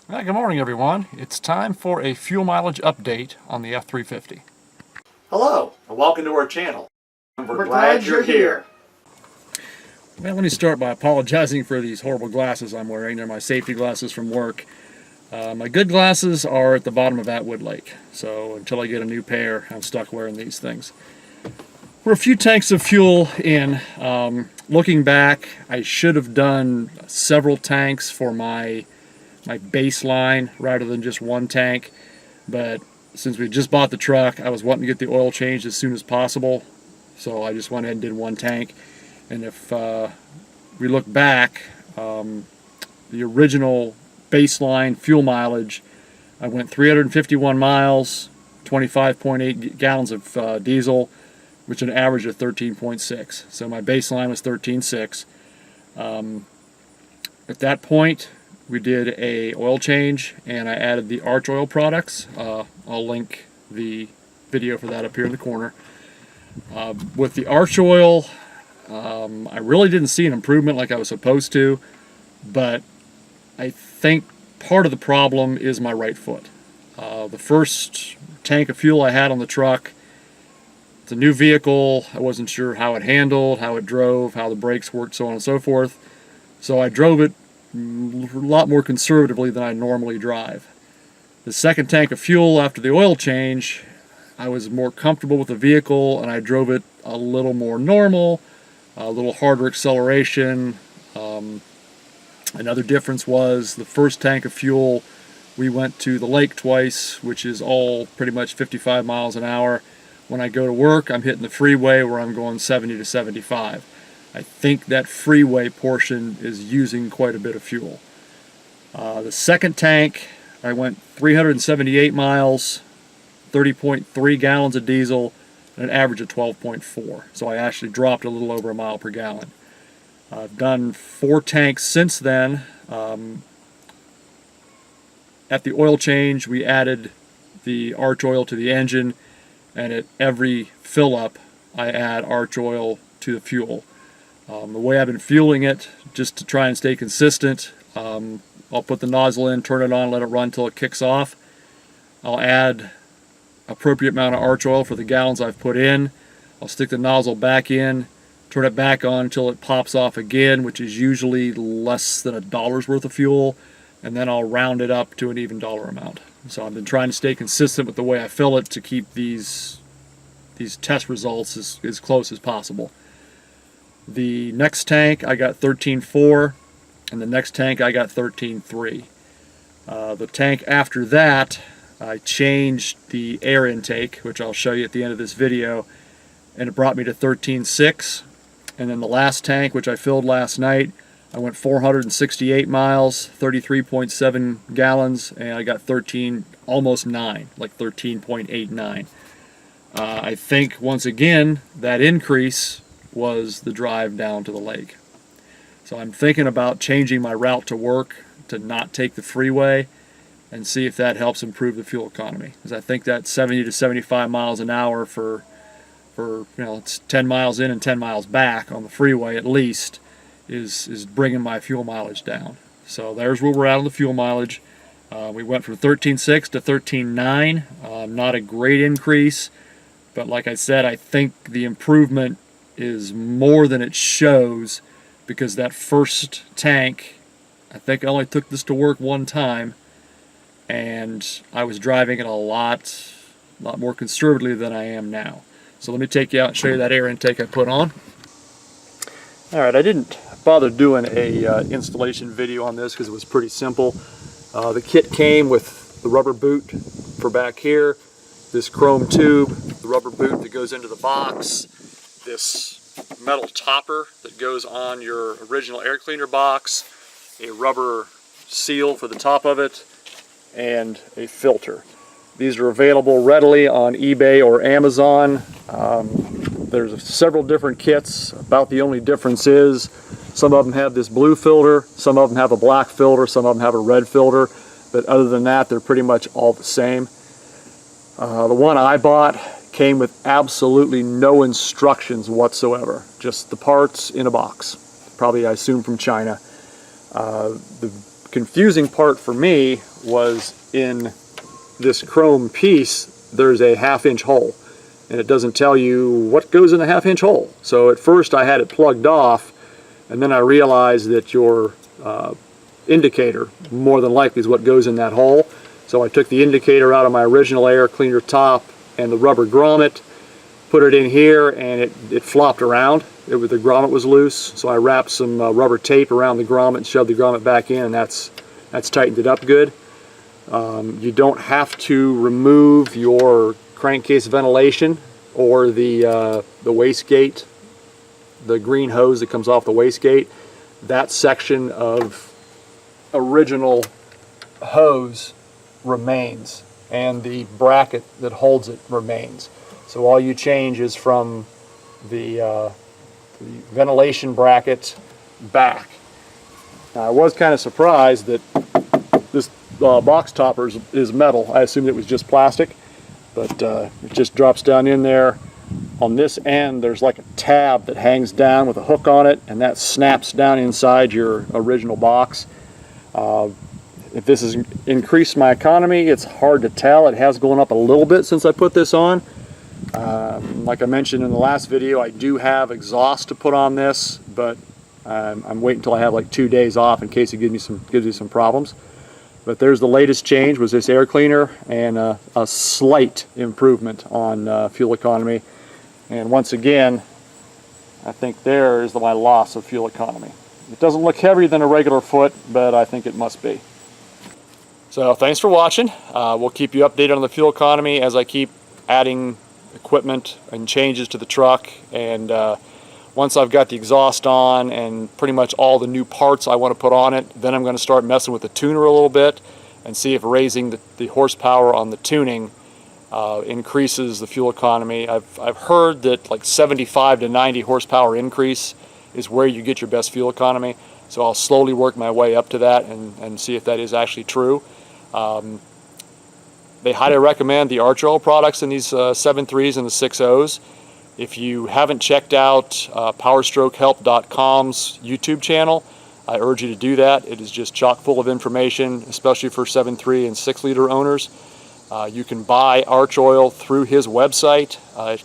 Well, good morning, everyone. It's time for a fuel mileage update on the F350. Hello, and welcome to our channel. We're glad you're here. Well, let me start by apologizing for these horrible glasses I'm wearing. They're my safety glasses from work. My good glasses are at the bottom of Atwood Lake, so until I get a new pair, I'm stuck wearing these things. We're a few tanks of fuel in. Looking back, I should have done several tanks for my baseline rather than just one tank, but since we just bought the truck, I was wanting to get the oil changed as soon as possible, so I just went ahead and did one tank. And if we look back, the original baseline fuel mileage, I went 351 miles, 25.8 gallons of diesel, which is an average of 13.6. So my baseline was 13.6. At that point, we did a oil change, and I added the Arch Oil products. I'll link the video for that up here in the corner. With the Arch Oil, I really didn't see an improvement like I was supposed to, but I think part of the problem is my right foot. The first tank of fuel I had on the truck, it's a new vehicle. I wasn't sure how it handled, how it drove, how the brakes worked, so on and so forth. So I drove it a lot more conservatively than I normally drive. The second tank of fuel after the oil change, I was more comfortable with the vehicle and I drove it a little more normal, a little harder acceleration. Another difference was the first tank of fuel, we went to the lake twice, which is all pretty much 55 miles an hour. When I go to work, I'm hitting the freeway where I'm going 70 to 75. I think that freeway portion is using quite a bit of fuel. The second tank, I went 378 miles, 30.3 gallons of diesel, and an average of 12.4. So I actually dropped a little over a mile per gallon. I've done 4 tanks since then. At the oil change, we added the Arch Oil to the engine, and at every fill up, I add Arch Oil to the fuel. The way I've been fueling it, just to try and stay consistent, I'll put the nozzle in, turn it on, let it run until it kicks off. I'll add appropriate amount of Arch Oil for the gallons I've put in. I'll stick the nozzle back in, turn it back on until it pops off again, which is usually less than $1 worth of fuel, and then I'll round it up to an even dollar amount. So I've been trying to stay consistent with the way I fill it to keep these test results as close as possible. The next tank I got 13.4, and the next tank I got 13.3. The tank after that, I changed the air intake, which I'll show you at the end of this video, and it brought me to 13.6. And then the last tank, which I filled last night, I went 468 miles, 33.7 gallons, and I got almost 9, like 13.89. I think, once again, that increase was the drive down to the lake. So I'm thinking about changing my route to work to not take the freeway and see if that helps improve the fuel economy. Because I think that 70 to 75 miles an hour for it's 10 miles in and 10 miles back on the freeway at least is bringing my fuel mileage down. So there's where we're at on the fuel mileage. We went from 13.6 to 13.9. Not a great increase, but like I said, I think the improvement is more than it shows, because that first tank, I think I only took this to work one time, and I was driving it a lot more conservatively than I am now. So let me take you out and show you that air intake I put on. Alright, I didn't bother doing a installation video on this because it was pretty simple. The kit came with the rubber boot for back here, this chrome tube, the rubber boot that goes into the box, this metal topper that goes on your original air cleaner box, a rubber seal for the top of it, and a filter. These are available readily on eBay or Amazon. There's several different kits. About the only difference is some of them have this blue filter, some of them have a black filter, some of them have a red filter, but other than that, they're pretty much all the same. The one I bought came with absolutely no instructions whatsoever, just the parts in a box, probably I assume from China. The confusing part for me was in this chrome piece, there's a 1/2 inch hole, and it doesn't tell you what goes in the 1/2 inch hole. So at first I had it plugged off, and then I realized that your indicator more than likely is what goes in that hole. So I took the indicator out of my original air cleaner top and the rubber grommet, put it in here, and it flopped around. The grommet was loose, so I wrapped some rubber tape around the grommet and shoved the grommet back in, and that's tightened it up good. You don't have to remove your crankcase ventilation or the wastegate, the green hose that comes off the wastegate. That section of original hose remains, and the bracket that holds it remains. So all you change is from the ventilation bracket back. Now, I was kind of surprised that this box topper is metal. I assumed it was just plastic, but it just drops down in there. On this end there's like a tab that hangs down with a hook on it, and that snaps down inside your original box. If this has increased my economy, it's hard to tell. It has gone up a little bit since I put this on. Like I mentioned in the last video, I do have exhaust to put on this, but I'm waiting until I have like 2 days off in case it gives me some problems. But there's the latest change, was this air cleaner, and a slight improvement on fuel economy. And once again, I think there is my loss of fuel economy. It doesn't look heavier than a regular foot, but I think it must be. So thanks for watching. We'll keep you updated on the fuel economy as I keep adding equipment and changes to the truck. And once I've got the exhaust on and pretty much all the new parts I want to put on it, then I'm going to start messing with the tuner a little bit and see if raising the horsepower on the tuning increases the fuel economy. I've heard that like 75 to 90 horsepower increase is where you get your best fuel economy. So I'll slowly work my way up to that and see if that is actually true. They highly recommend the Arch Oil products in these 7.3s and the 6.0s. If you haven't checked out PowerstrokeHelp.com's YouTube channel, I urge you to do that. It is just chock full of information, especially for 7.3 and 6-liter owners. You can buy Arch Oil through his website.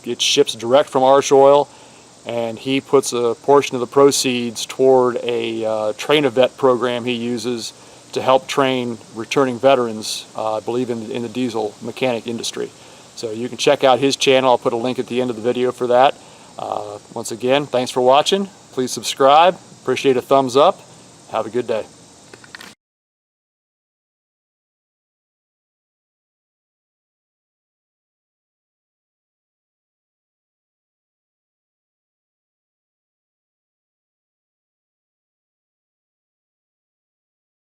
It ships direct from Arch Oil, and he puts a portion of the proceeds toward a train-a-vet program he uses to help train returning veterans, I believe in the diesel mechanic industry. So you can check out his channel. I'll put a link at the end of the video for that. Once again, thanks for watching. Please subscribe. Appreciate a thumbs up. Have a good day.